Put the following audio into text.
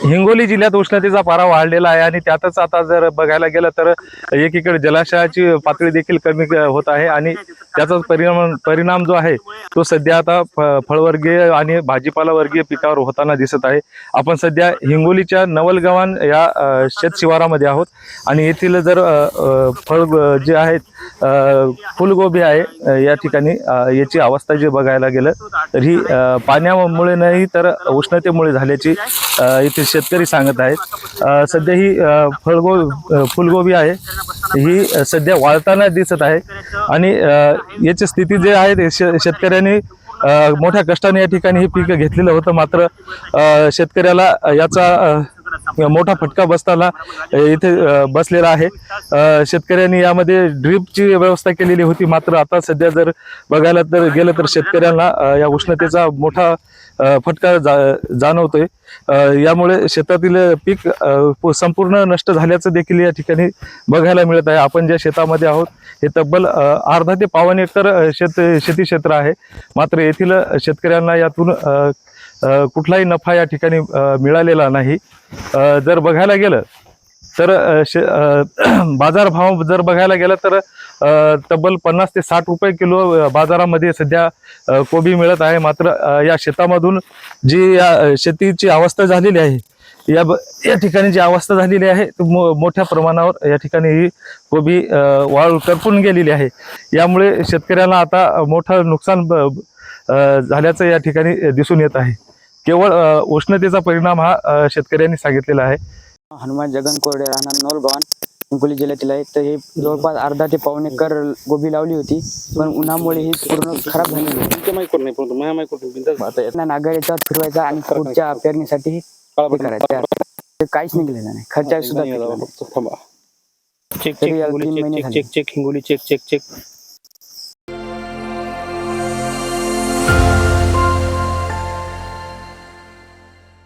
हिंगोली जिल्ह्यात उष्णतेचा पारा वाढलेला आहे आणि त्यातच आता जर बघायला गेलं तर एकीकडे जलाशयाची पातळी देखील कमी होत आहे आणि त्याचाच परिणाम जो आहे तो सध्या आता फळवर्गीय आणि भाजीपाला वर्गीय पिकावर होताना दिसत आहे। आपण सध्या हिंगोलीच्या नवलगव्हाण या शेत शिवारामध्ये आहोत आणि येथील जर फळ जे आहेत फुलगोबी आहे या ठिकाणी याची अवस्था जे बघायला गेलं तर ही पाण्यामुळे नाही तर उष्णतेमुळे झाल्याची इथे शेतकरी सांगत आहेत। सध्या ही फुलगोबी आहे ही सध्या वाळताना दिसत आहे आणि याची स्थिती जे आहे ते शेतकऱ्यांनी मोठ्या कष्टाने या ठिकाणी हे पीक घेतलेलं होतं, मात्र शेतकऱ्याला याचा मोठा फटका बसताना इथे बसलेला आहे। शेतकऱ्यांनी यामध्ये ड्रीपची व्यवस्था केलेली होती, मात्र आता सध्या जर बघायला तर गेलं तर शेतकऱ्यांना या उष्णतेचा मोठा फटका जाणवतोय। यामुळे शेतातील पीक संपूर्ण नष्ट झाल्याचं देखील या ठिकाणी बघायला मिळत आहे। आपण ज्या शेतामध्ये आहोत हे तब्बल अर्धा ते पाऊण एकर शेती क्षेत्र आहे, मात्र येथील शेतकऱ्यांना यातून कुठलाही नफा या ठिकाणी मिळालेला नाही। जर बघायला गेलं तर बाजारभाव जर बघायला गेला तर तब्बल 50 ते 60 रुपये किलो बाजारामध्ये सध्या कोबी मिळत आहे, मात्र या शेतामधून जी या शेतीची अवस्था झालेली आहे या ठिकाणी जी अवस्था झालेली आहे मोठ्या प्रमाणावर या ठिकाणी ही कोबी वाळू करपून गेलेली आहे। यामुळे शेतकऱ्यांना आता मोठं नुकसान झाल्याचं या ठिकाणी दिसून येत आहे। केवळ उष्णतेचा परिणाम हा शेतकऱ्यांनी सांगितलेला आहे। हनुमान जगन कोरडे राहणार नवलगव्हाण हिंगोली जिल्ह्यातील आहे। तर हे जवळपास अर्धा ते पाऊण एकर गोबी लावली होती, पण उन्हामुळे ही पूर्ण खराब झाली होती। नागर याच्यावर फिरवायचा आणि पुढच्या पेरणीसाठी करायचं, काहीच निघलेलं नाही, खर्च सुद्धा check check Hingoli check check check Hingoli check check check